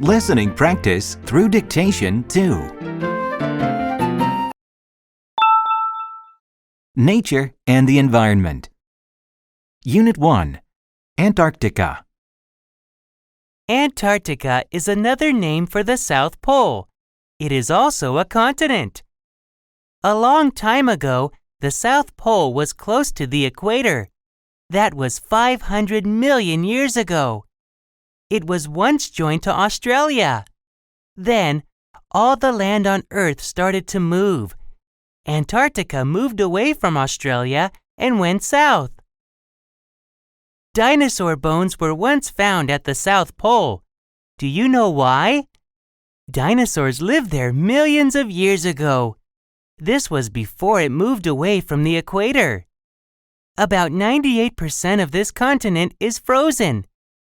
Listening practice through dictation 2. Nature and the environment. Unit 1. Antarctica. Antarctica is another name for the South Pole. It is also a continent. A long time ago, the South Pole was close to the equator. That was 500 million years ago. It was once joined to Australia. Then, all the land on Earth started to move. Antarctica moved away from Australia and went south. Dinosaur bones were once found at the South Pole. Do you know why? Dinosaurs lived there millions of years ago. This was before it moved away from the equator. About 98% of this continent is frozen.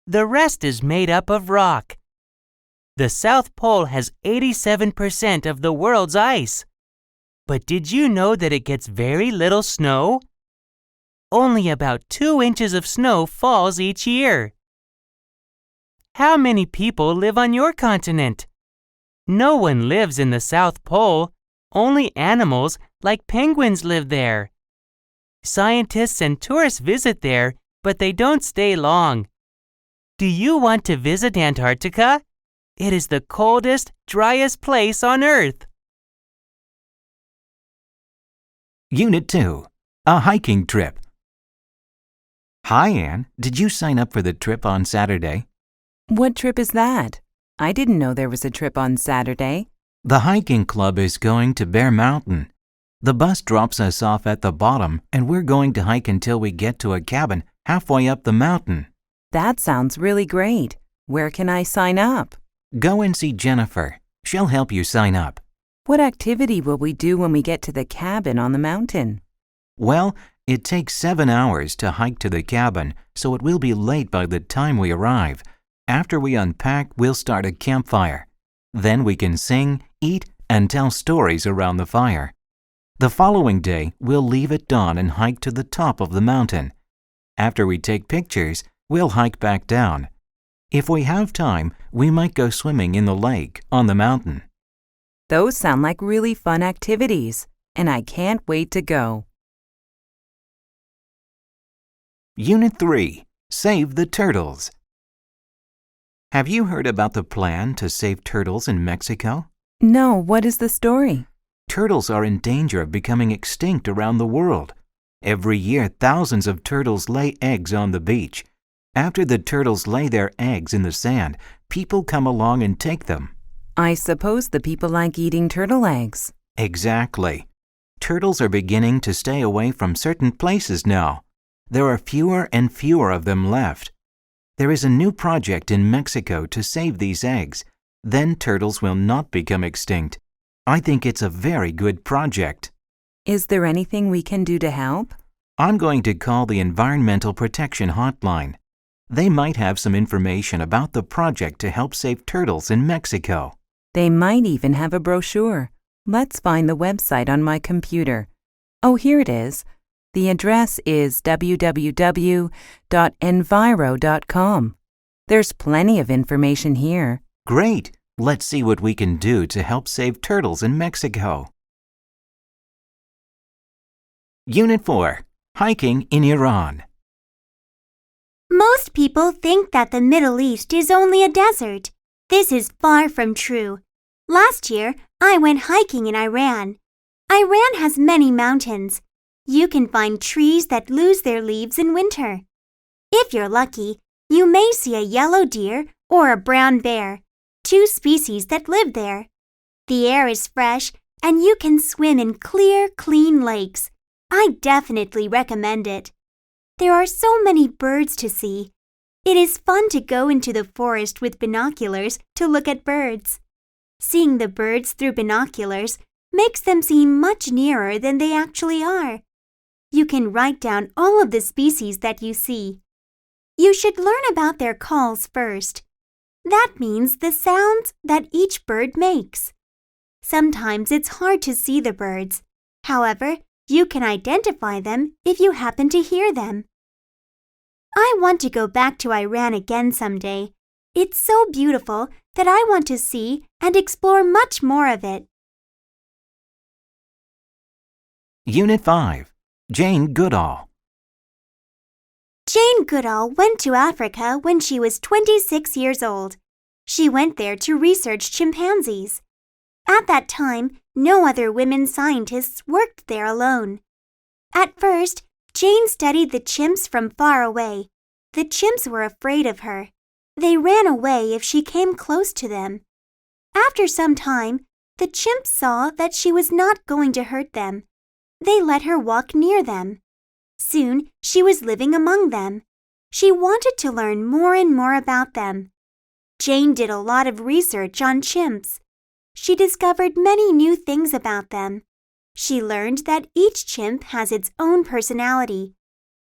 The rest is made up of rock. The South Pole has 87% of the world's ice. But did you know that it gets very little snow? Only about 2 inches of snow falls each year. How many people live on your continent? No one lives in the South Pole. Only animals like penguins live there. Scientists and tourists visit there, but they don't stay long. Do you want to visit Antarctica? It is the coldest, driest place on Earth. Unit 2. A hiking trip. Hi, Anne. Did you sign up for the trip on Saturday? What trip is that? I didn't know there was a trip on Saturday. The hiking club is going to Bear Mountain. The bus drops us off at the bottom, and we're going to hike until we get to a cabin halfway up the mountain. That sounds really great. Where can I sign up? Go and see Jennifer. She'll help you sign up. What activity will we do when we get to the cabin on the mountain? Well, it takes 7 hours to hike to the cabin, so it will be late by the time we arrive. After we unpack, we'll start a campfire. Then we can sing, eat, and tell stories around the fire. The following day, we'll leave at dawn and hike to the top of the mountain. After we take pictures, we'll hike back down. If we have time, we might go swimming in the lake on the mountain. Those sound like really fun activities, and I can't wait to go. Unit 3. Save the turtles. Have you heard about the plan to save turtles in Mexico? No, what is the story? Turtles are in danger of becoming extinct around the world. Every year, thousands of turtles lay eggs on the beach. After the turtles lay their eggs in the sand, people come along and take them. I suppose the people like eating turtle eggs. Exactly. Turtles are beginning to stay away from certain places now. There are fewer and fewer of them left. There is a new project in Mexico to save these eggs. Then turtles will not become extinct. I think it's a very good project. Is there anything we can do to help? I'm going to call the Environmental Protection Hotline. They might have some information about the project to help save turtles in Mexico. They might even have a brochure. Let's find the website on my computer. Oh, here it is. The address is www.enviro.com. There's plenty of information here. Great! Let's see what we can do to help save turtles in Mexico. Unit 4. Hiking in Iran. Most people think that the Middle East is only a desert. This is far from true. Last year, I went hiking in Iran. Iran has many mountains. You can find trees that lose their leaves in winter. If you're lucky, you may see a yellow deer or a brown bear, 2 species that live there. The air is fresh and you can swim in clear, clean lakes. I definitely recommend it. There are so many birds to see. It is fun to go into the forest with binoculars to look at birds. Seeing the birds through binoculars makes them seem much nearer than they actually are. You can write down all of the species that you see. You should learn about their calls first. That means the sounds that each bird makes. Sometimes it's hard to see the birds. However, you can identify them if you happen to hear them. I want to go back to Iran again someday. It's so beautiful that I want to see and explore much more of it. Unit 5. Jane Goodall. Jane Goodall went to Africa when she was 26 years old. She went there to research chimpanzees. At that time, no other women scientists worked there alone. At first, Jane studied the chimps from far away. The chimps were afraid of her. They ran away if she came close to them. After some time, the chimps saw that she was not going to hurt them. They let her walk near them. Soon, she was living among them. She wanted to learn more and more about them. Jane did a lot of research on chimps. She discovered many new things about them. She learned that each chimp has its own personality.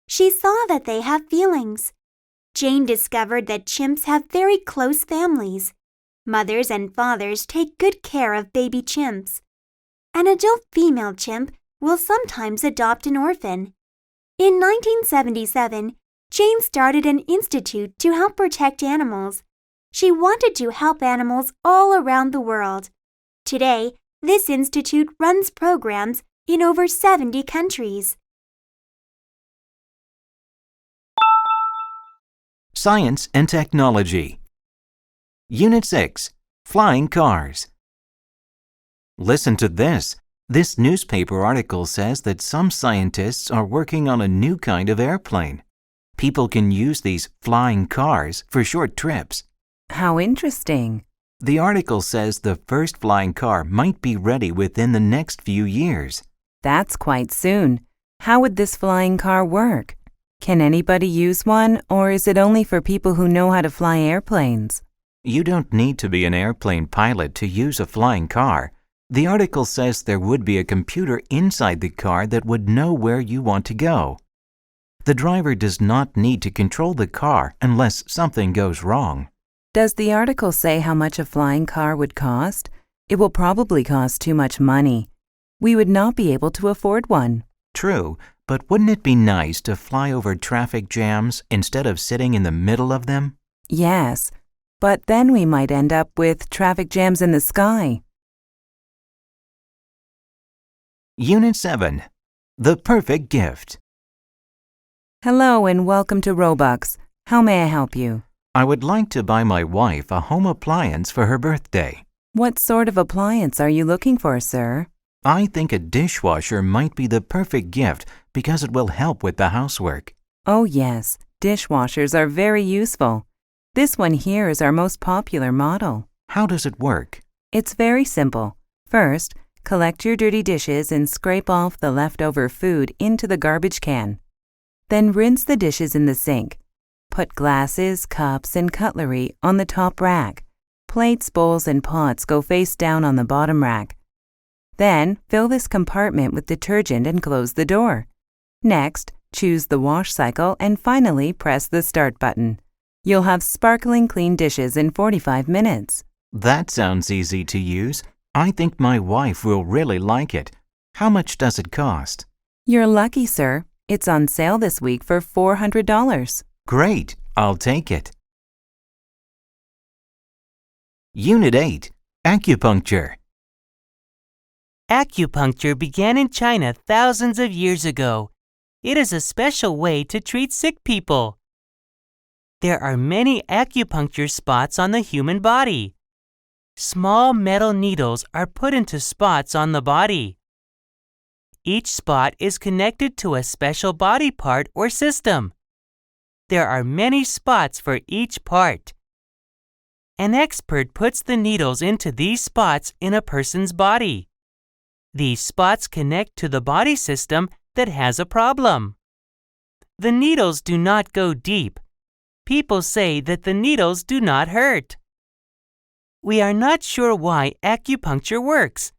She saw that they have feelings. Jane discovered that chimps have very close families. Mothers and fathers take good care of baby chimps. An adult female chimp will sometimes adopt an orphan. In 1977, Jane started an institute to help protect animals. She wanted to help animals all around the world. Today, this institute runs programs in over 70 countries. Science and Technology. Unit 6. Flying Cars. Listen to this. This newspaper article says that some scientists are working on a new kind of airplane. People can use these flying cars for short trips. How interesting. The article says the first flying car might be ready within the next few years. That's quite soon. How would this flying car work? Can anybody use one, or is it only for people who know how to fly airplanes? You don't need to be an airplane pilot to use a flying car. The article says there would be a computer inside the car that would know where you want to go. The driver does not need to control the car unless something goes wrong. Does the article say how much a flying car would cost? It will probably cost too much money. We would not be able to afford one. True, but wouldn't it be nice to fly over traffic jams instead of sitting in the middle of them? Yes, but then we might end up with traffic jams in the sky. Unit 7. The Perfect Gift. Hello and welcome to Robux. How may I help you? I would like to buy my wife a home appliance for her birthday. What sort of appliance are you looking for, sir? I think a dishwasher might be the perfect gift because it will help with the housework. Oh yes, dishwashers are very useful. This one here is our most popular model. How does it work? It's very simple. First, collect your dirty dishes and scrape off the leftover food into the garbage can. Then rinse the dishes in the sink. Put glasses, cups, and cutlery on the top rack. Plates, bowls, and pots go face down on the bottom rack. Then, fill this compartment with detergent and close the door. Next, choose the wash cycle and finally press the start button. You'll have sparkling clean dishes in 45 minutes. That sounds easy to use. I think my wife will really like it. How much does it cost? You're lucky, sir. It's on sale this week for $400. Great, I'll take it. Unit 8. Acupuncture. Acupuncture began in China thousands of years ago. It is a special way to treat sick people. There are many acupuncture spots on the human body. Small metal needles are put into spots on the body. Each spot is connected to a special body part or system. There are many spots for each part. An expert puts the needles into these spots in a person's body. These spots connect to the body system that has a problem. The needles do not go deep. People say that the needles do not hurt. We are not sure why acupuncture works,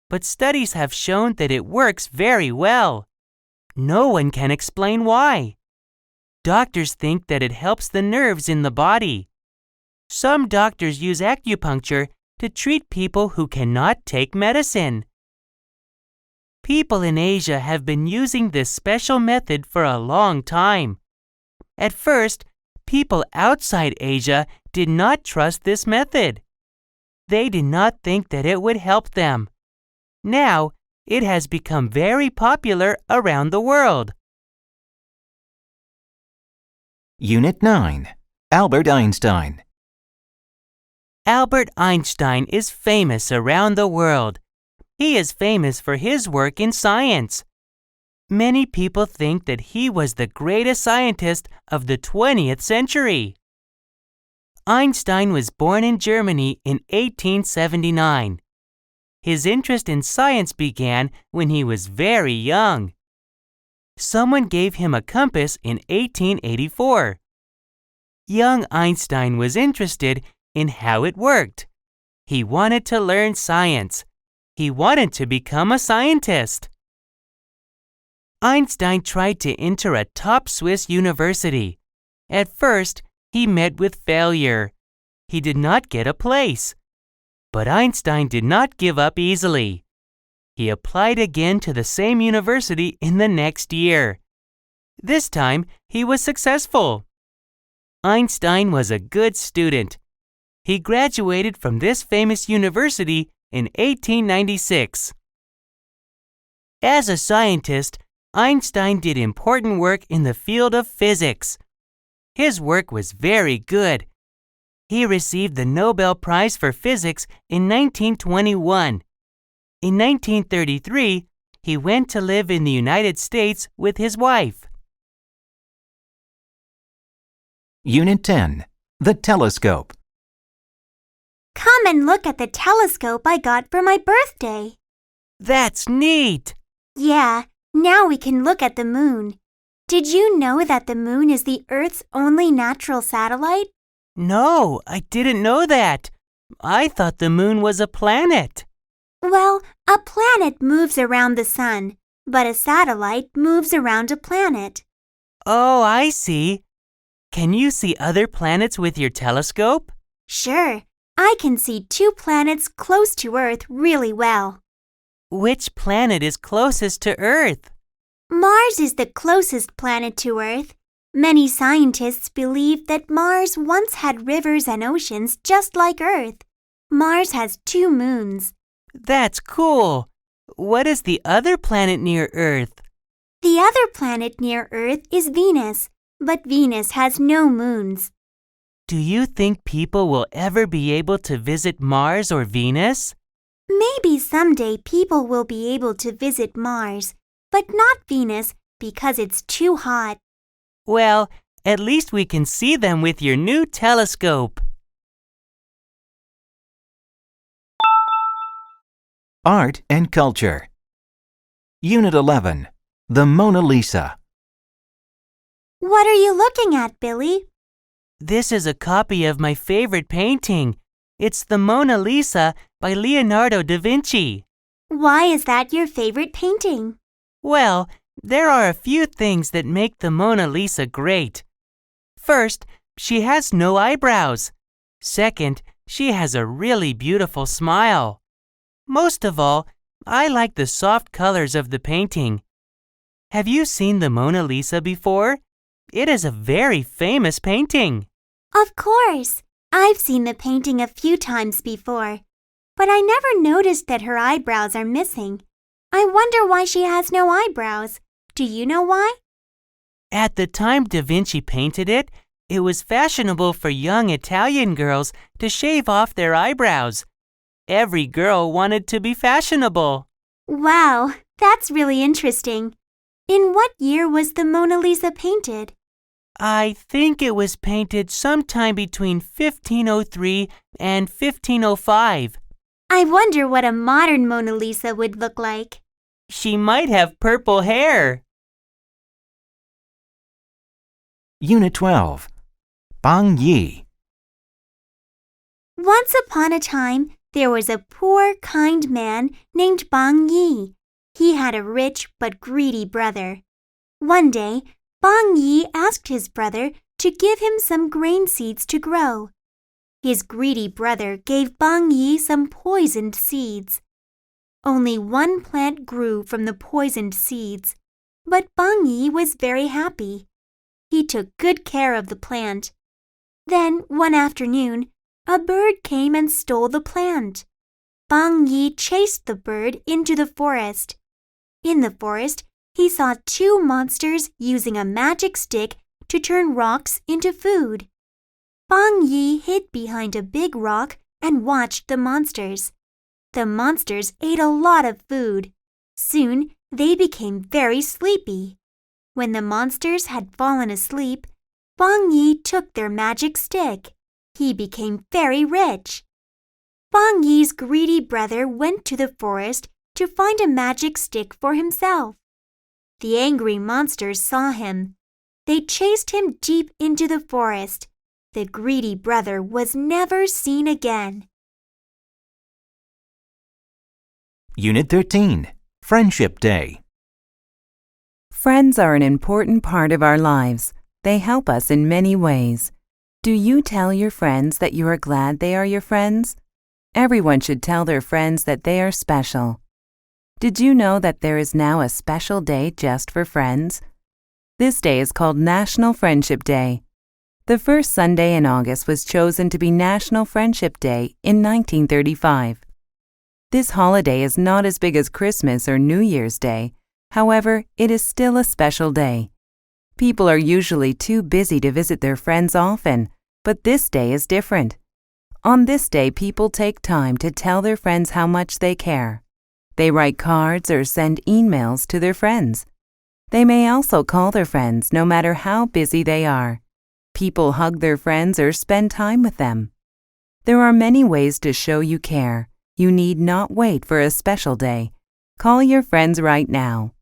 but studies have shown that it works very well. No one can explain why. Doctors think that it helps the nerves in the body. Some doctors use acupuncture to treat people who cannot take medicine. People in Asia have been using this special method for a long time. At first, people outside Asia did not trust this method. They did not think that it would help them. Now, it has become very popular around the world. Unit 9. Albert Einstein. Albert Einstein is famous around the world. He is famous for his work in science. Many people think that he was the greatest scientist of the 20th century. Einstein was born in Germany in 1879. His interest in science began when he was very young. Someone gave him a compass in 1884. Young Einstein was interested in how it worked. He wanted to learn science. He wanted to become a scientist. Einstein tried to enter a top Swiss university. At first, he met with failure. He did not get a place. But Einstein did not give up easily. He applied again to the same university in the next year. This time, he was successful. Einstein was a good student. He graduated from this famous university in 1896. As a scientist, Einstein did important work in the field of physics. His work was very good. He received the Nobel Prize for Physics in 1921. In 1933, he went to live in the United States with his wife. Unit 10. The telescope. Come and look at the telescope I got for my birthday. That's neat! Yeah, now we can look at the moon. Did you know that the moon is the Earth's only natural satellite? No, I didn't know that. I thought the moon was a planet. Well, a planet moves around the sun, but a satellite moves around a planet. Oh, I see. Can you see other planets with your telescope? Sure, I can see 2 planets close to Earth really well. Which planet is closest to Earth? Mars is the closest planet to Earth. Many scientists believe that Mars once had rivers and oceans just like Earth. Mars has 2 moons. That's cool. What is the other planet near Earth? The other planet near Earth is Venus, but Venus has no moons. Do you think people will ever be able to visit Mars or Venus? Maybe someday people will be able to visit Mars, but not Venus because it's too hot. Well, at least we can see them with your new telescope. Art and Culture. Unit 11. The Mona Lisa. What are you looking at, Billy? This is a copy of my favorite painting. It's the Mona Lisa by Leonardo da Vinci. Why is that your favorite painting? Well, there are a few things that make the Mona Lisa great. First, she has no eyebrows. Second, she has a really beautiful smile. Most of all, I like the soft colors of the painting. Have you seen the Mona Lisa before? It is a very famous painting. Of course. I've seen the painting a few times before, but I never noticed that her eyebrows are missing. I wonder why she has no eyebrows. Do you know why? At the time Da Vinci painted it, it was fashionable for young Italian girls to shave off their eyebrows. Every girl wanted to be fashionable. Wow, that's really interesting. In what year was the Mona Lisa painted? I think it was painted sometime between 1503 and 1505. I wonder what a modern Mona Lisa would look like. She might have purple hair. Unit 12. Bang Yi. Once upon a time, there was a poor, kind man named Bang Yi. He had a rich but greedy brother. One day, Bang Yi asked his brother to give him some grain seeds to grow. His greedy brother gave Bang Yi some poisoned seeds. Only one plant grew from the poisoned seeds, but Bang Yi was very happy. He took good care of the plant. Then, one afternoon, a bird came and stole the plant. Bang Yi chased the bird into the forest. In the forest, he saw two monsters using a magic stick to turn rocks into food. Bang Yi hid behind a big rock and watched the monsters. The monsters ate a lot of food. Soon, they became very sleepy. When the monsters had fallen asleep, Bang Yi took their magic stick. He became very rich. Bang Yi's greedy brother went to the forest to find a magic stick for himself. The angry monsters saw him. They chased him deep into the forest. The greedy brother was never seen again. Unit 13, Friendship Day. Friends are an important part of our lives. They help us in many ways. Do you tell your friends that you are glad they are your friends? Everyone should tell their friends that they are special. Did you know that there is now a special day just for friends? This day is called National Friendship Day. The first Sunday in August was chosen to be National Friendship Day in 1935. This holiday is not as big as Christmas or New Year's Day. However, it is still a special day. People are usually too busy to visit their friends often, but this day is different. On this day, people take time to tell their friends how much they care. They write cards or send emails to their friends. They may also call their friends no matter how busy they are. People hug their friends or spend time with them. There are many ways to show you care. You need not wait for a special day. Call your friends right now.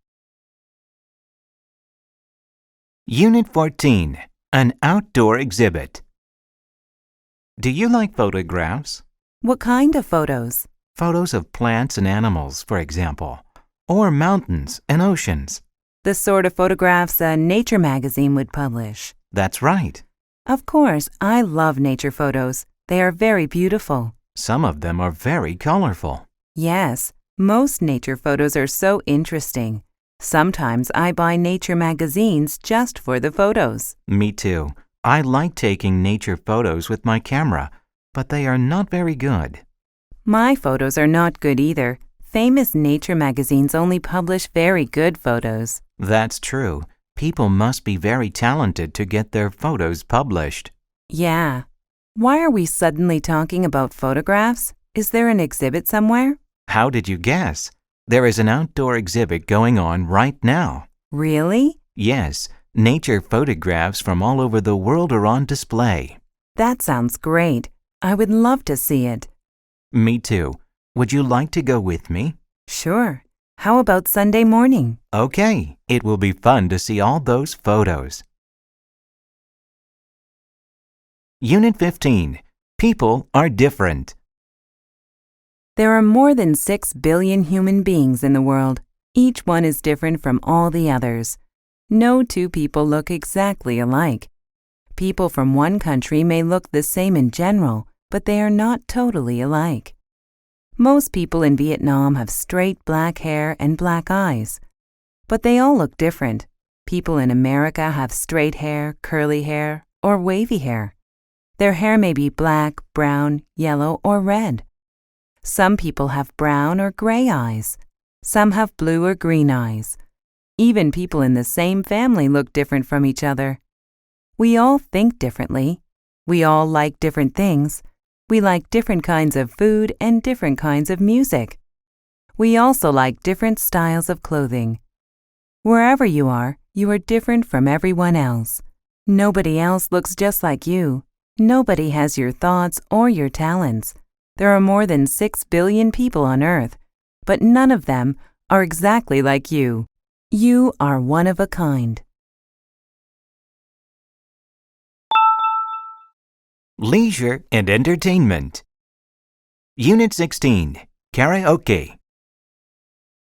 Unit 14, An Outdoor Exhibit. Do you like photographs? What kind of photos? Photos of plants and animals, for example, or mountains and oceans. The sort of photographs a nature magazine would publish. That's right. Of course, I love nature photos. They are very beautiful. Some of them are very colorful. Yes, most nature photos are so interesting. Sometimes I buy nature magazines just for the photos. Me too. I like taking nature photos with my camera, but they are not very good. My photos are not good either. Famous nature magazines only publish very good photos. That's true. People must be very talented to get their photos published. Yeah. Why are we suddenly talking about photographs? Is there an exhibit somewhere? How did you guess? There is an outdoor exhibit going on right now. Really? Yes, nature photographs from all over the world are on display. That sounds great. I would love to see it. Me too. Would you like to go with me? Sure. How about Sunday morning? Okay, it will be fun to see all those photos. Unit 15, People are different. There are more than 6 billion human beings in the world. Each one is different from all the others. No two people look exactly alike. People from one country may look the same in general, but they are not totally alike. Most people in Vietnam have straight black hair and black eyes. But they all look different. People in America have straight hair, curly hair, or wavy hair. Their hair may be black, brown, yellow, or red. Some people have brown or gray eyes. Some have blue or green eyes. Even people in the same family look different from each other. We all think differently. We all like different things. We like different kinds of food and different kinds of music. We also like different styles of clothing. Wherever you are different from everyone else. Nobody else looks just like you. Nobody has your thoughts or your talents. There are more than 6 billion people on Earth, but none of them are exactly like you. You are one of a kind. Leisure and Entertainment. Unit 16, Karaoke.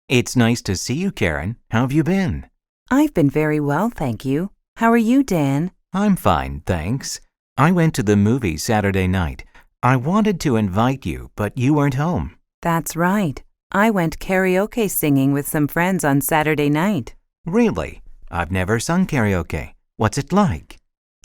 It's nice to see you, Karen. How have you been? I've been very well, thank you. How are you, Dan? I'm fine, thanks. I went to the movies Saturday night. I wanted to invite you, but you weren't home. That's right. I went karaoke singing with some friends on Saturday night. Really? I've never sung karaoke. What's it like?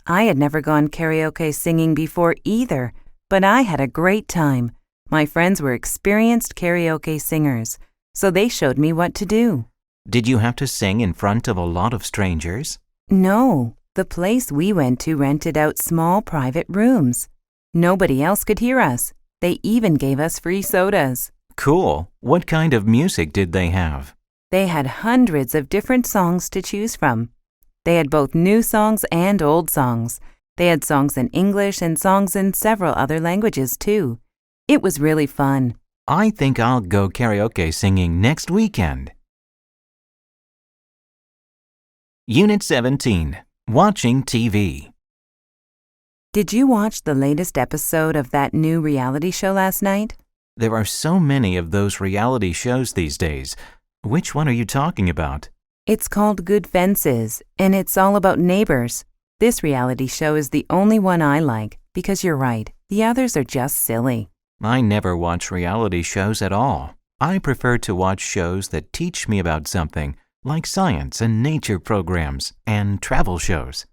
I had never gone karaoke singing before either, but I had a great time. My friends were experienced karaoke singers, so they showed me what to do. Did you have to sing in front of a lot of strangers? No, the place we went to rented out small private rooms. Nobody else could hear us. They even gave us free sodas. Cool. What kind of music did they have? They had hundreds of different songs to choose from. They had both new songs and old songs. They had songs in English and songs in several other languages, too. It was really fun. I think I'll go karaoke singing next weekend. Unit 17. Watching TV. Did you watch the latest episode of that new reality show last night? There are so many of those reality shows these days. Which one are you talking about? It's called Good Fences, and it's all about neighbors. This reality show is the only one I like, because you're right, the others are just silly. I never watch reality shows at all. I prefer to watch shows that teach me about something, like science and nature programs and travel shows.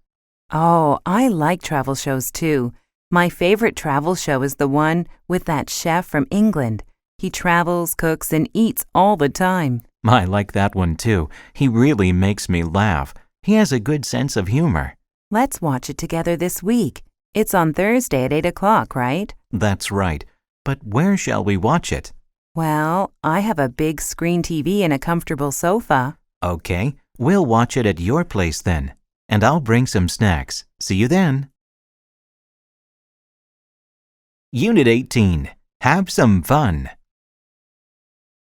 Oh, I like travel shows too. My favorite travel show is the one with that chef from England. He travels, cooks, and eats all the time. I like that one too. He really makes me laugh. He has a good sense of humor. Let's watch it together this week. It's on Thursday at 8 o'clock, right? That's right. But where shall we watch it? Well, I have a big screen TV and a comfortable sofa. Okay, we'll watch it at your place then. And I'll bring some snacks. See you then. Unit 18. Have some fun.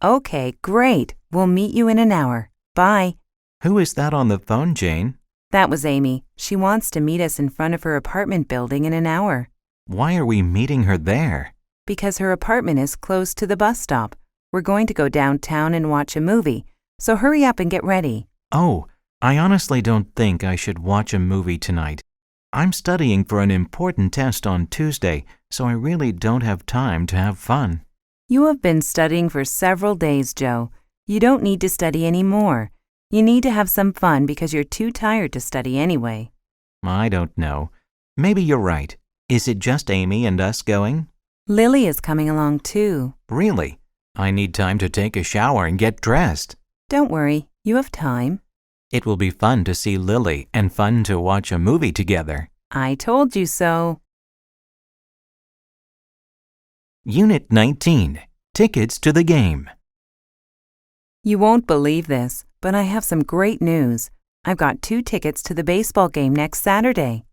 Okay, great. We'll meet you in an hour. Bye. Who is that on the phone, Jane? That was Amy. She wants to meet us in front of her apartment building in an hour. Why are we meeting her there? Because her apartment is close to the bus stop. We're going to go downtown and watch a movie, so hurry up and get ready. Oh, I honestly don't think I should watch a movie tonight. I'm studying for an important test on Tuesday, so I really don't have time to have fun. You have been studying for several days, Joe. You don't need to study anymore. You need to have some fun because you're too tired to study anyway. I don't know. Maybe you're right. Is it just Amy and us going? Lily is coming along too. Really? I need time to take a shower and get dressed. Don't worry, you have time. It will be fun to see Lily and fun to watch a movie together. I told you so. Unit 19. Tickets to the game. You won't believe this, but I have some great news. I've got 2 tickets to the baseball game next Saturday.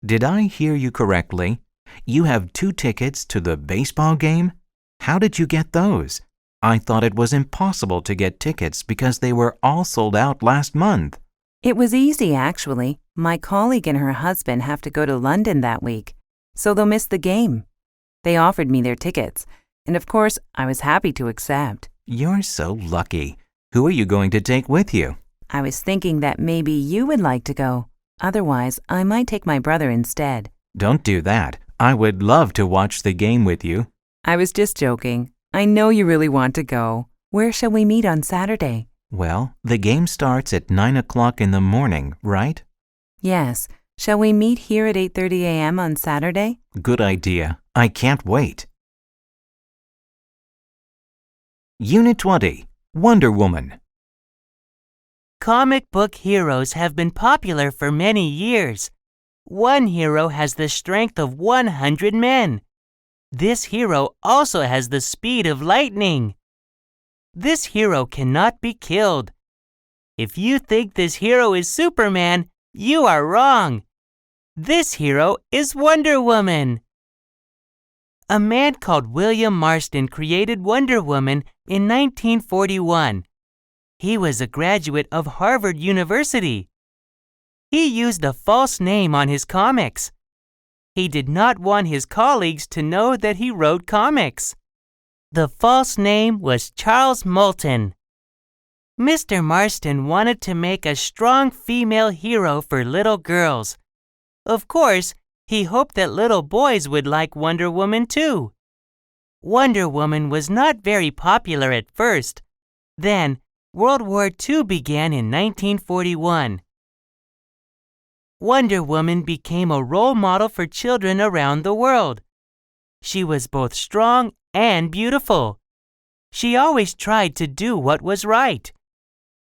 Did I hear you correctly? You have 2 tickets to the baseball game? How did you get those? I thought it was impossible to get tickets because they were all sold out last month. It was easy, actually. My colleague and her husband have to go to London that week, so they'll miss the game. They offered me their tickets, and of course, I was happy to accept. You're so lucky. Who are you going to take with you? I was thinking that maybe you would like to go. Otherwise, I might take my brother instead. Don't do that. I would love to watch the game with you. I was just joking. I know you really want to go. Where shall we meet on Saturday? Well, the game starts at 9 o'clock in the morning, right? Yes. Shall we meet here at 8:30 a.m. on Saturday? Good idea. I can't wait. Unit 20. Wonder Woman. Comic book heroes have been popular for many years. One hero has the strength of 100 men. This hero also has the speed of lightning. This hero cannot be killed. If you think this hero is Superman, you are wrong. This hero is Wonder Woman. A man called William Marston created Wonder Woman in 1941. He was a graduate of Harvard University. He used a false name on his comics. He did not want his colleagues to know that he wrote comics. The false name was Charles Moulton. Mr. Marston wanted to make a strong female hero for little girls. Of course, he hoped that little boys would like Wonder Woman too. Wonder Woman was not very popular at first. Then, World War II began in 1941. Wonder Woman became a role model for children around the world. She was both strong and beautiful. She always tried to do what was right.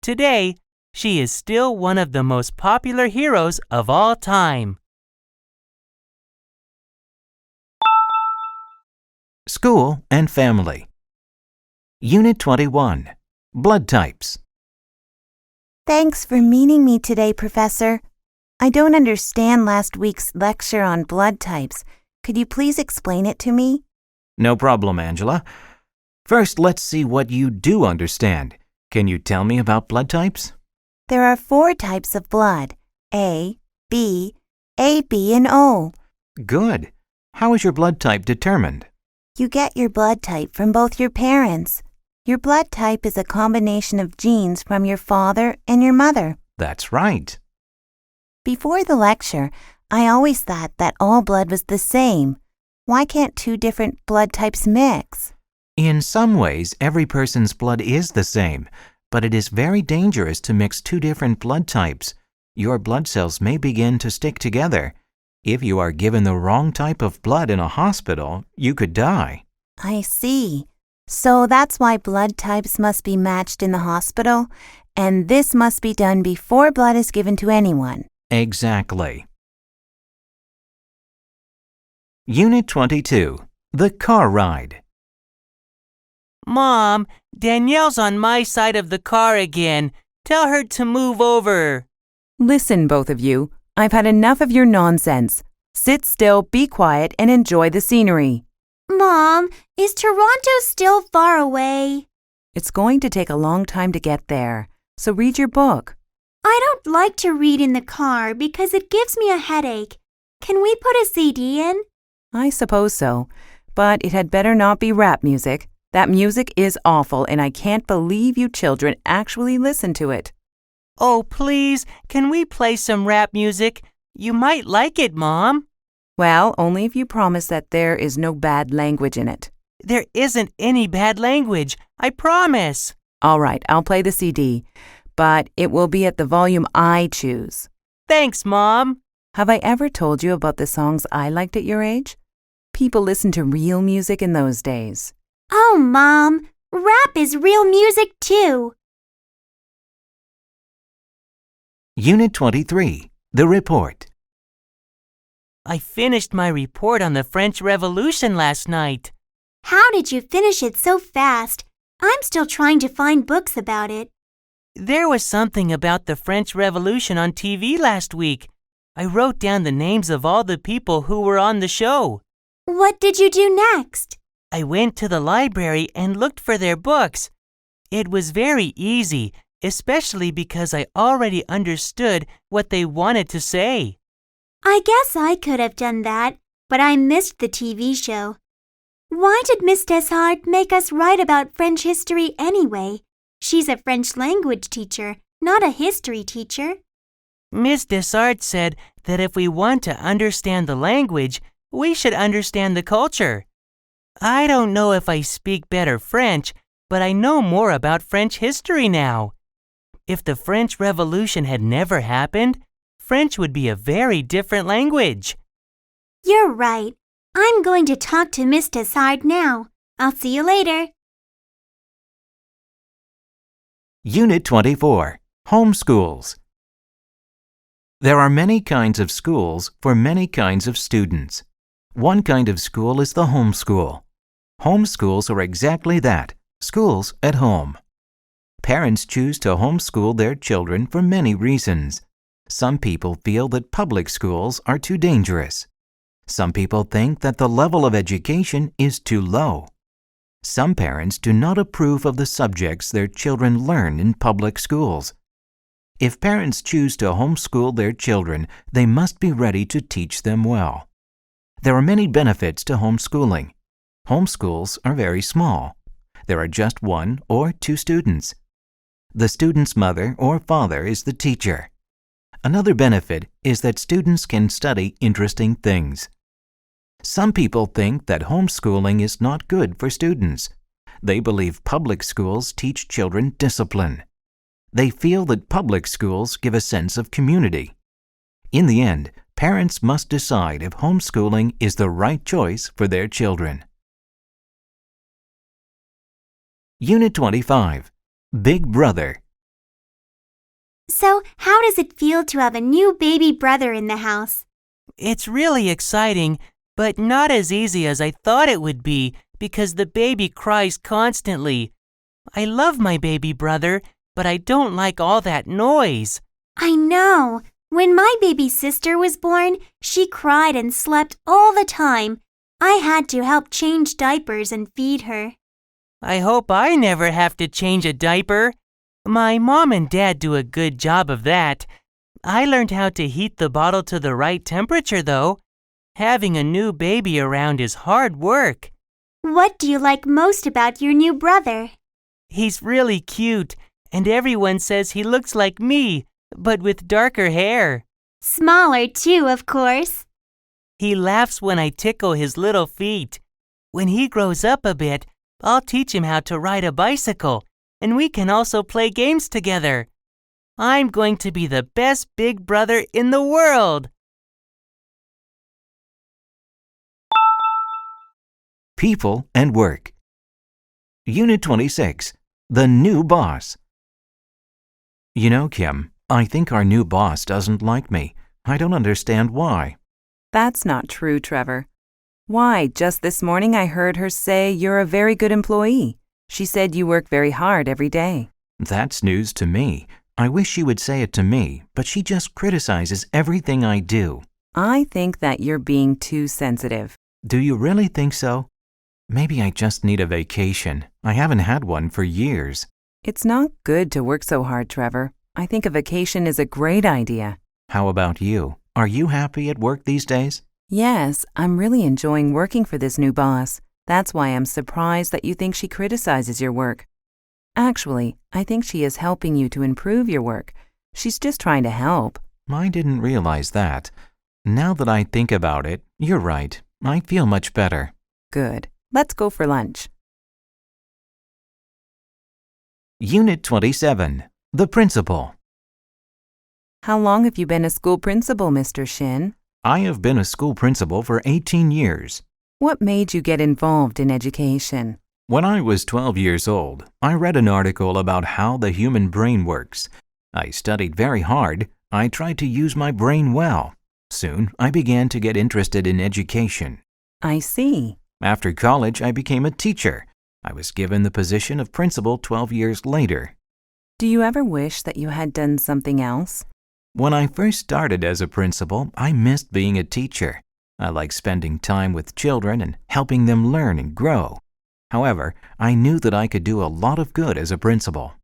Today, she is still one of the most popular heroes of all time. School and Family. Unit 21. Blood Types. Thanks for meeting me today, Professor. I don't understand last week's lecture on blood types. Could you please explain it to me? No problem, Angela. First, let's see what you do understand. Can you tell me about blood types? There are 4 types of blood: A, B, AB, and O. Good. How is your blood type determined? You get your blood type from both your parents. Your blood type is a combination of genes from your father and your mother. That's right. Before the lecture, I always thought that all blood was the same. Why can't 2 different blood types mix? In some ways, every person's blood is the same, but it is very dangerous to mix 2 different blood types. Your blood cells may begin to stick together. If you are given the wrong type of blood in a hospital, you could die. I see. So that's why blood types must be matched in the hospital, and this must be done before blood is given to anyone. Exactly. Unit 22. The Car Ride. Mom, Danielle's on my side of the car again. Tell her to move over. Listen, both of you. I've had enough of your nonsense. Sit still, be quiet, and enjoy the scenery. Mom, is Toronto still far away? It's going to take a long time to get there, so read your book. I don't like to read in the car because it gives me a headache. Can we put a CD in? I suppose so, but it had better not be rap music. That music is awful, and I can't believe you children actually listen to it. Oh, please, can we play some rap music? You might like it, Mom. Well, only if you promise that there is no bad language in it. There isn't any bad language, I promise. All right, I'll play the CD, but it will be at the volume I choose. Thanks, Mom. Have I ever told you about the songs I liked at your age? People listened to real music in those days. Oh, Mom, rap is real music too. Unit 23. The Report. I finished my report on the French Revolution last night. How did you finish it so fast? I'm still trying to find books about it. There was something about the French Revolution on TV last week. I wrote down the names of all the people who were on the show. What did you do next? I went to the library and looked for their books. It was very easy, especially because I already understood what they wanted to say. I guess I could have done that, but I missed the TV show. Why did Miss Deshart make us write about French history anyway? She's a French language teacher, not a history teacher. Miss Deshart said that if we want to understand the language, we should understand the culture. I don't know if I speak better French, but I know more about French history now. If the French Revolution had never happened, French would be a very different language. You're right. I'm going to talk to Miss Deshart now. I'll see you later. Unit 24. Homeschools. There are many kinds of schools for many kinds of students. One kind of school is the homeschool. Homeschools are exactly that, schools at home. Parents choose to homeschool their children for many reasons. Some people feel that public schools are too dangerous. Some people think that the level of education is too low. Some parents do not approve of the subjects their children learn in public schools. If parents choose to homeschool their children, they must be ready to teach them well. There are many benefits to homeschooling. Homeschools are very small. There are just 1 or 2 students. The student's mother or father is the teacher. Another benefit is that students can study interesting things. Some people think that homeschooling is not good for students. They believe public schools teach children discipline. They feel that public schools give a sense of community. In the end, parents must decide if homeschooling is the right choice for their children. Unit 25. Big Brother. So, how does it feel to have a new baby brother in the house? It's really exciting, but not as easy as I thought it would be because the baby cries constantly. I love my baby brother, but I don't like all that noise. I know. When my baby sister was born, she cried and slept all the time. I had to help change diapers and feed her. I hope I never have to change a diaper. My mom and dad do a good job of that. I learned how to heat the bottle to the right temperature, though. Having a new baby around is hard work. What do you like most about your new brother? He's really cute, and everyone says he looks like me, but with darker hair. Smaller too, of course. He laughs when I tickle his little feet. When he grows up a bit, I'll teach him how to ride a bicycle, and we can also play games together. I'm going to be the best big brother in the world. People and Work. Unit 26. The New Boss. You know, Kim, I think our new boss doesn't like me. I don't understand why. That's not true, Trevor. Why, just this morning I heard her say you're a very good employee. She said you work very hard every day. That's news to me. I wish she would say it to me, but she just criticizes everything I do. I think that you're being too sensitive. Do you really think so? Maybe I just need a vacation. I haven't had one for years. It's not good to work so hard, Trevor. I think a vacation is a great idea. How about you? Are you happy at work these days? Yes, I'm really enjoying working for this new boss. That's why I'm surprised that you think she criticizes your work. Actually, I think she is helping you to improve your work. She's just trying to help. I didn't realize that. Now that I think about it, you're right. I feel much better. Good. Let's go for lunch. Unit 27. The Principal. How long have you been a school principal, Mr. Shin? I have been a school principal for 18 years. What made you get involved in education? When I was 12 years old, I read an article about how the human brain works. I studied very hard. I tried to use my brain well. Soon, I began to get interested in education. I see. After college, I became a teacher. I was given the position of principal 12 years later. Do you ever wish that you had done something else? When I first started as a principal, I missed being a teacher. I like spending time with children and helping them learn and grow. However, I knew that I could do a lot of good as a principal.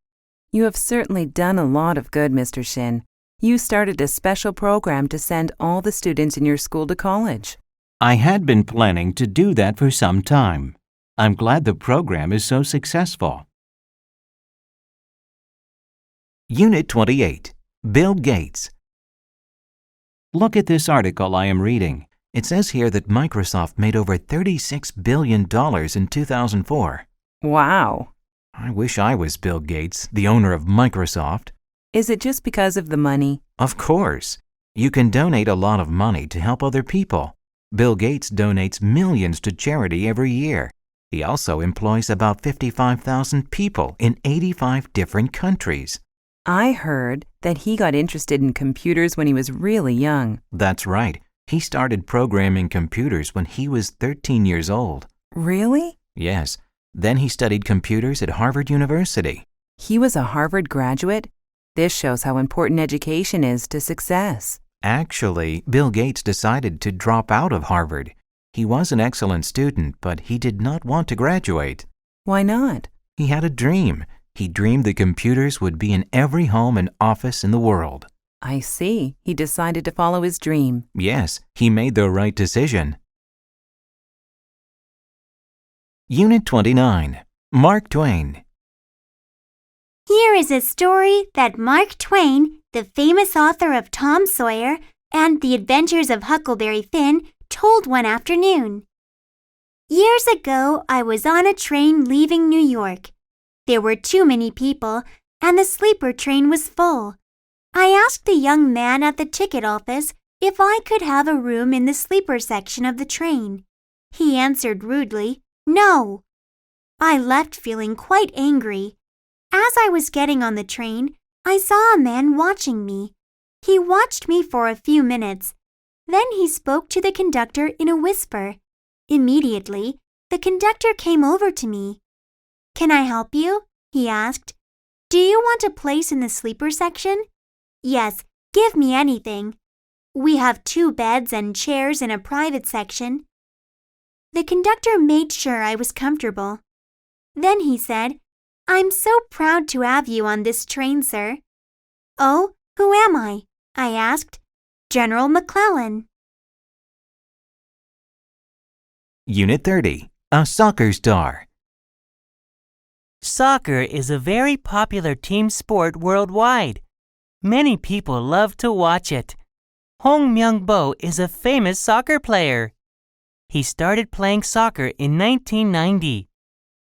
You have certainly done a lot of good, Mr. Shin. You started a special program to send all the students in your school to college. I had been planning to do that for some time. I'm glad the program is so successful. Unit 28. Bill Gates. Look at this article I am reading. It says here that Microsoft made over $36 billion in 2004. Wow. I wish I was Bill Gates, the owner of Microsoft. Is it just because of the money? Of course. You can donate a lot of money to help other people. Bill Gates donates millions to charity every year. He also employs about 55,000 people in 85 different countries. I heard that he got interested in computers when he was really young. That's right. He started programming computers when he was 13 years old. Really? Yes. Then he studied computers at Harvard University. He was a Harvard graduate? This shows how important education is to success. Actually, Bill Gates decided to drop out of Harvard. He was an excellent student, but he did not want to graduate. Why not? He had a dream. He dreamed the computers would be in every home and office in the world. I see. He decided to follow his dream. Yes, he made the right decision. Unit 29. Mark Twain. Here is a story that Mark Twain, the famous author of Tom Sawyer and The Adventures of Huckleberry Finn, told one afternoon. Years ago, I was on a train leaving New York. There were too many people, and the sleeper train was full. I asked the young man at the ticket office if I could have a room in the sleeper section of the train. He answered rudely, "No." I left feeling quite angry. As I was getting on the train, I saw a man watching me. He watched me for a few minutes. Then he spoke to the conductor in a whisper. Immediately, the conductor came over to me. "Can I help you?" he asked. "Do you want a place in the sleeper section?" "Yes, give me anything. We have 2 beds and chairs in a private section." The conductor made sure I was comfortable. Then he said, "I'm so proud to have you on this train, sir." "Oh, who am I?" I asked. "General McClellan." Unit 30. A soccer star. Soccer is a very popular team sport worldwide. Many people love to watch it. Hong Myung-bo is a famous soccer player. He started playing soccer in 1990.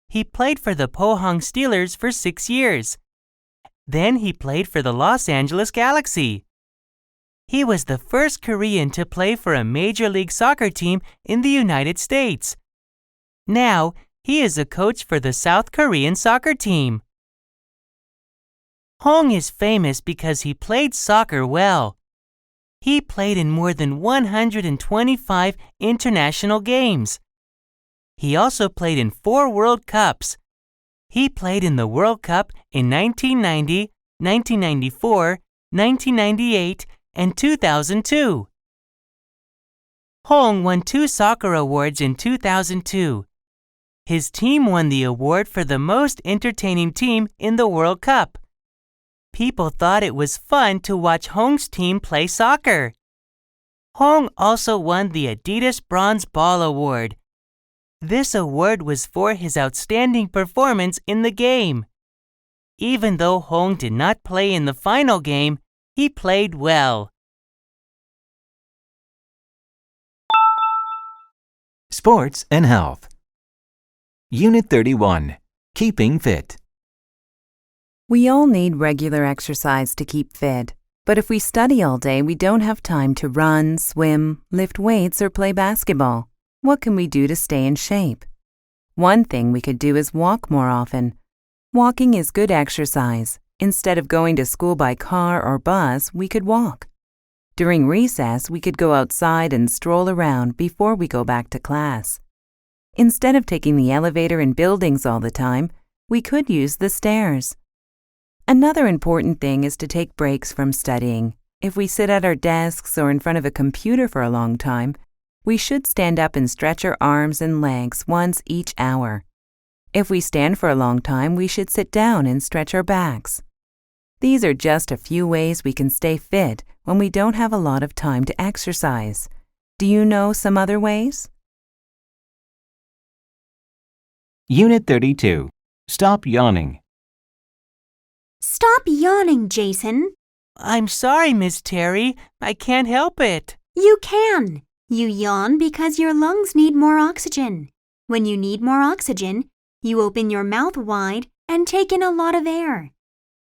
He played for the Pohang Steelers for 6 years. Then he played for the Los Angeles Galaxy. He was the first Korean to play for a Major League Soccer team in the United States. Now, he is a coach for the South Korean soccer team. Hong is famous because he played soccer well. He played in more than 125 international games. He also played in 4 World Cups. He played in the World Cup in 1990, 1994, 1998, and 2002. Hong won 2 soccer awards in 2002. His team won the award for the most entertaining team in the World Cup. People thought it was fun to watch Hong's team play soccer. Hong also won the Adidas Bronze Ball Award. This award was for his outstanding performance in the game. Even though Hong did not play in the final game, he played well. Sports and Health. Unit 31. Keeping Fit. We all need regular exercise to keep fit, but if we study all day, we don't have time to run, swim, lift weights, or play basketball. What can we do to stay in shape? One thing we could do is walk more often. Walking is good exercise. Instead of going to school by car or bus, we could walk. During recess, we could go outside and stroll around before we go back to class. Instead of taking the elevator in buildings all the time, we could use the stairs. Another important thing is to take breaks from studying. If we sit at our desks or in front of a computer for a long time, we should stand up and stretch our arms and legs once each hour. If we stand for a long time, we should sit down and stretch our backs. These are just a few ways we can stay fit when we don't have a lot of time to exercise. Do you know some other ways? Unit 32. Stop yawning. "Stop yawning, Jason." I'm sorry, Miss Terry. I can't help it. "You can. You yawn because your lungs need more oxygen. When you need more oxygen, you open your mouth wide and take in a lot of air."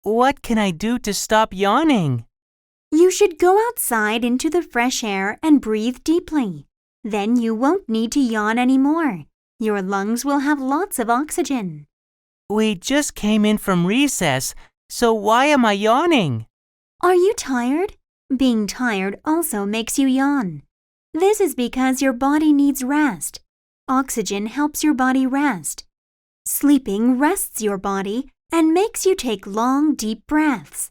What can I do to stop yawning? You should go outside into the fresh air and breathe deeply. Then you won't need to yawn anymore. Your lungs will have lots of oxygen. We just came in from recess, so why am I yawning? Are you tired? Being tired also makes you yawn. This is because your body needs rest. Oxygen helps your body rest. Sleeping rests your body and makes you take long, deep breaths.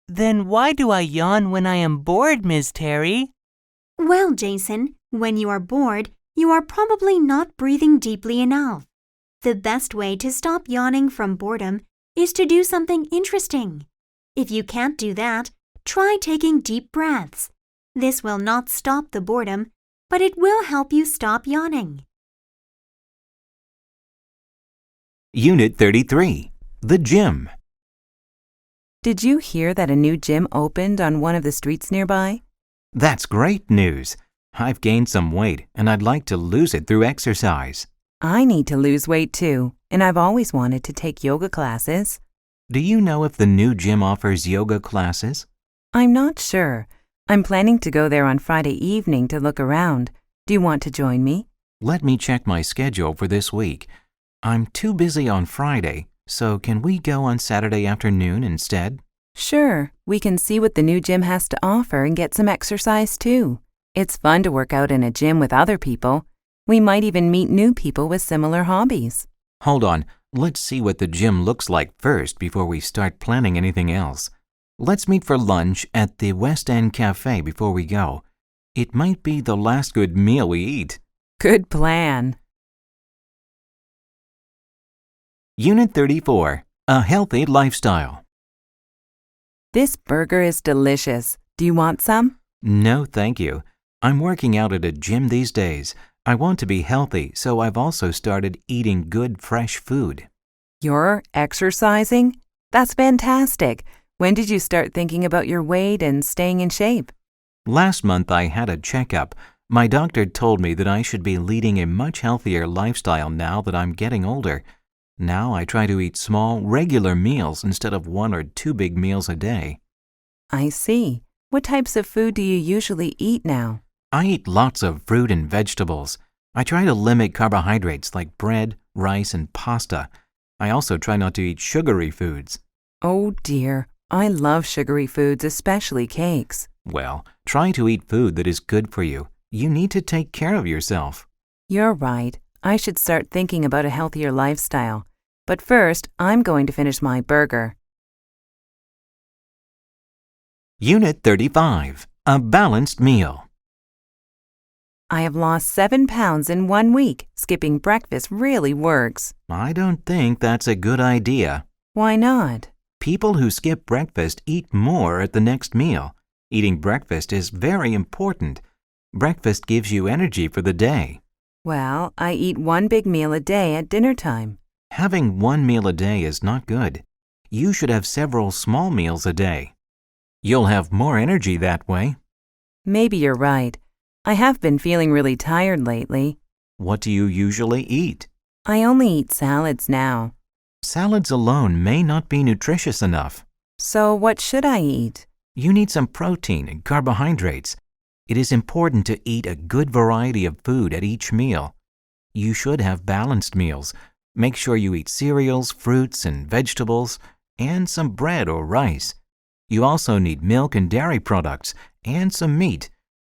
Then why do I yawn when I am bored, Miss Terry? Well, Jason, when you are bored, you are probably not breathing deeply enough. The best way to stop yawning from boredom is to do something interesting. If you can't do that, try taking deep breaths. This will not stop the boredom, but it will help you stop yawning. Unit 33. The Gym. Did you hear that a new gym opened on one of the streets nearby? That's great news. I've gained some weight and I'd like to lose it through exercise. I need to lose weight too, and I've always wanted to take yoga classes. Do you know if the new gym offers yoga classes? I'm not sure. I'm planning to go there on Friday evening to look around. Do you want to join me? Let me check my schedule for this week. I'm too busy on Friday, so can we go on Saturday afternoon instead? Sure, we can see what the new gym has to offer and get some exercise too. It's fun to work out in a gym with other people. We might even meet new people with similar hobbies. Hold on, let's see what the gym looks like first before we start planning anything else. Let's meet for lunch at the West End Cafe before we go. It might be the last good meal we eat. Good plan. Unit 34, A Healthy Lifestyle. This burger is delicious. Do you want some? No, thank you. I'm working out at a gym these days. I want to be healthy, so I've also started eating good, fresh food. You're exercising? That's fantastic. When did you start thinking about your weight and staying in shape? Last month I had a checkup. My doctor told me that I should be leading a much healthier lifestyle now that I'm getting older. Now I try to eat small, regular meals instead of 1 or 2 big meals a day. I see. What types of food do you usually eat now? I eat lots of fruit and vegetables. I try to limit carbohydrates like bread, rice, and pasta. I also try not to eat sugary foods. Oh dear, I love sugary foods, especially cakes. Well, try to eat food that is good for you. You need to take care of yourself. You're right. I should start thinking about a healthier lifestyle. But first, I'm going to finish my burger. Unit 35, A Balanced Meal. I have lost 7 pounds in 1 week. Skipping breakfast really works. I don't think that's a good idea. Why not? People who skip breakfast eat more at the next meal. Eating breakfast is very important. Breakfast gives you energy for the day. Well, I eat 1 big meal a day at dinner time. Having 1 meal a day is not good. You should have several small meals a day. You'll have more energy that way. Maybe you're right. I have been feeling really tired lately. What do you usually eat? I only eat salads now. Salads alone may not be nutritious enough. So what should I eat? You need some protein and carbohydrates. It is important to eat a good variety of food at each meal. You should have balanced meals. Make sure you eat cereals, fruits, and vegetables, and some bread or rice. You also need milk and dairy products, and some meat.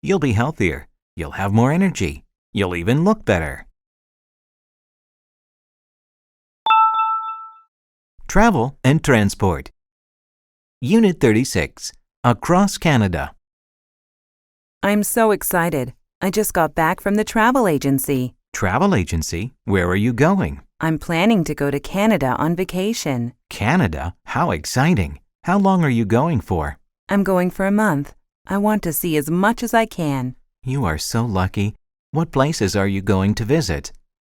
You'll be healthier. You'll have more energy. You'll even look better. Travel and Transport. Unit 36, Across Canada. I'm so excited. I just got back from the travel agency. Travel agency? Where are you going? I'm planning to go to Canada on vacation. Canada? How exciting! How long are you going for? I'm going for a month. I want to see as much as I can. You are so lucky. What places are you going to visit?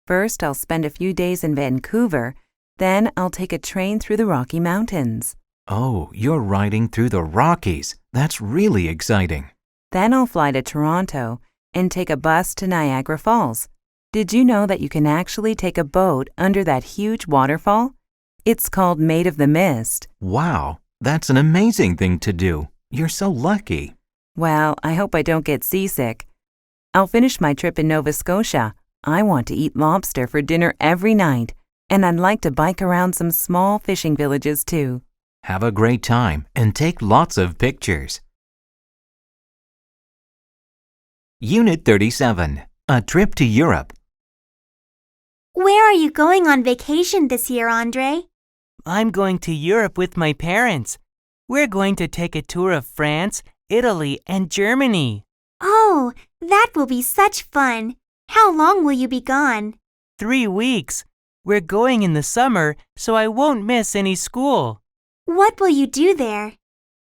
First, I'll spend a few days in Vancouver. Then I'll take a train through the Rocky Mountains. Oh, you're riding through the Rockies. That's really exciting. Then I'll fly to Toronto and take a bus to Niagara Falls. Did you know that you can actually take a boat under that huge waterfall? It's called Maid of the Mist. Wow, that's an amazing thing to do. You're so lucky. Well, I hope I don't get seasick. I'll finish my trip in Nova Scotia. I want to eat lobster for dinner every night, and I'd like to bike around some small fishing villages too. Have a great time and take lots of pictures. Unit 37, A Trip to Europe. Where are you going on vacation this year, Andre? I'm going to Europe with my parents. We're going to take a tour of France, Italy, and Germany. Oh, that will be such fun. How long will you be gone? 3 weeks. We're going in the summer, so I won't miss any school. What will you do there?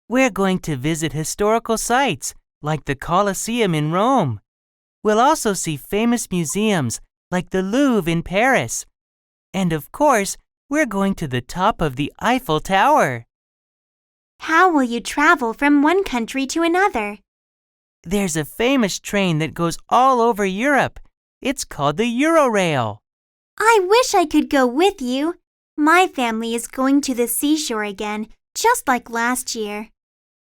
We're going to visit historical sites, like the Colosseum in Rome. We'll also see famous museums, like the Louvre in Paris. And of course, we're going to the top of the Eiffel Tower. How will you travel from one country to another? There's a famous train that goes all over Europe. It's called the Eurorail. I wish I could go with you. My family is going to the seashore again, just like last year.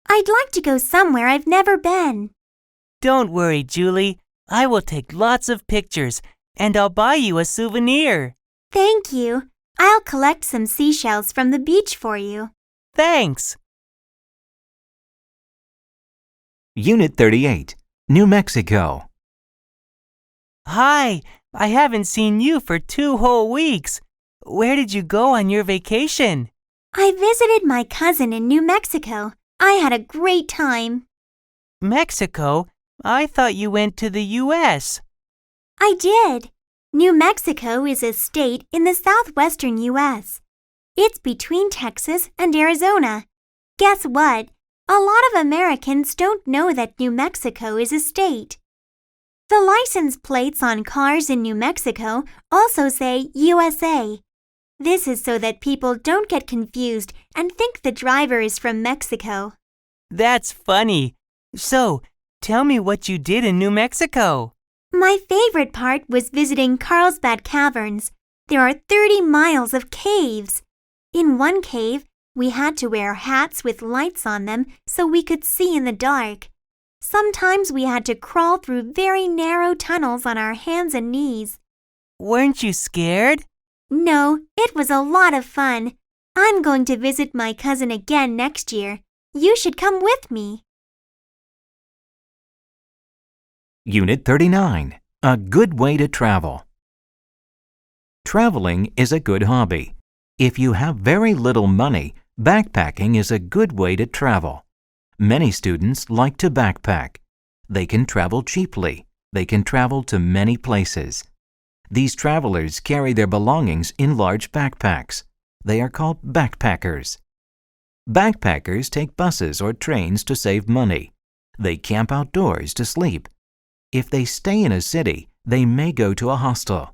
I'd like to go somewhere I've never been. Don't worry, Julie. I will take lots of pictures, and I'll buy you a souvenir. Thank you. I'll collect some seashells from the beach for you. Thanks. Unit 38, New Mexico. Hi, I haven't seen you for 2 whole weeks. Where did you go on your vacation? I visited my cousin in New Mexico. I had a great time. Mexico? I thought you went to the U.S. I did. New Mexico is a state in the southwestern U.S. It's between Texas and Arizona. Guess what? A lot of Americans don't know that New Mexico is a state. The license plates on cars in New Mexico also say USA. This is so that people don't get confused and think the driver is from Mexico. That's funny. So, tell me what you did in New Mexico. My favorite part was visiting Carlsbad Caverns. There are 30 miles of caves. In one cave, we had to wear hats with lights on them so we could see in the dark. Sometimes we had to crawl through very narrow tunnels on our hands and knees. Weren't you scared? No, it was a lot of fun. I'm going to visit my cousin again next year. You should come with me. Unit 39, A Good Way to Travel. Traveling is a good hobby. If you have very little money, backpacking is a good way to travel. Many students like to backpack. They can travel cheaply. They can travel to many places. These travelers carry their belongings in large backpacks. They are called backpackers. Backpackers take buses or trains to save money. They camp outdoors to sleep. If they stay in a city, they may go to a hostel.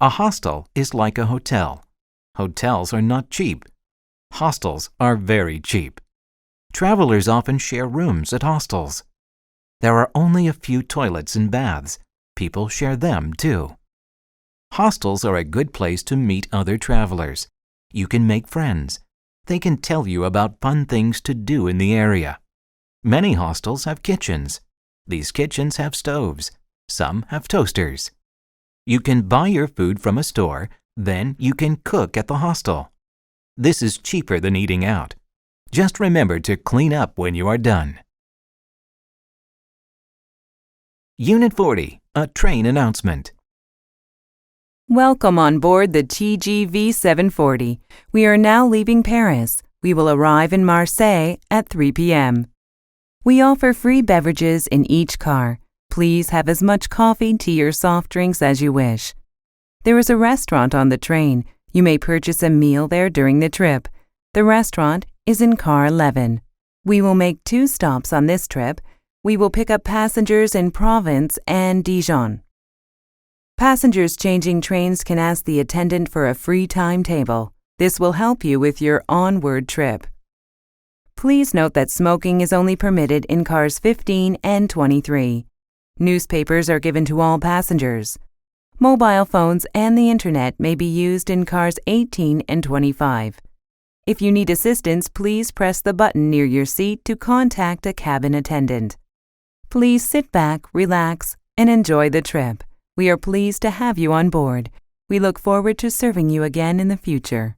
A hostel is like a hotel. Hotels are not cheap. Hostels are very cheap. Travelers often share rooms at hostels. There are only a few toilets and baths. People share them too. Hostels are a good place to meet other travelers. You can make friends. They can tell you about fun things to do in the area. Many hostels have kitchens. These kitchens have stoves. Some have toasters. You can buy your food from a store, then you can cook at the hostel. This is cheaper than eating out. Just remember to clean up when you are done. Unit 40, A Train Announcement. Welcome on board the TGV 740. We are now leaving Paris. We will arrive in Marseille at 3 p.m. We offer free beverages in each car. Please have as much coffee, tea, or soft drinks as you wish. There is a restaurant on the train. You may purchase a meal there during the trip. The restaurant is in car 11. We will make 2 stops on this trip. We will pick up passengers in Provence and Dijon. Passengers changing trains can ask the attendant for a free timetable. This will help you with your onward trip. Please note that smoking is only permitted in cars 15 and 23. Newspapers are given to all passengers. Mobile phones and the internet may be used in cars 18 and 25. If you need assistance, please press the button near your seat to contact a cabin attendant. Please sit back, relax, and enjoy the trip. We are pleased to have you on board. We look forward to serving you again in the future.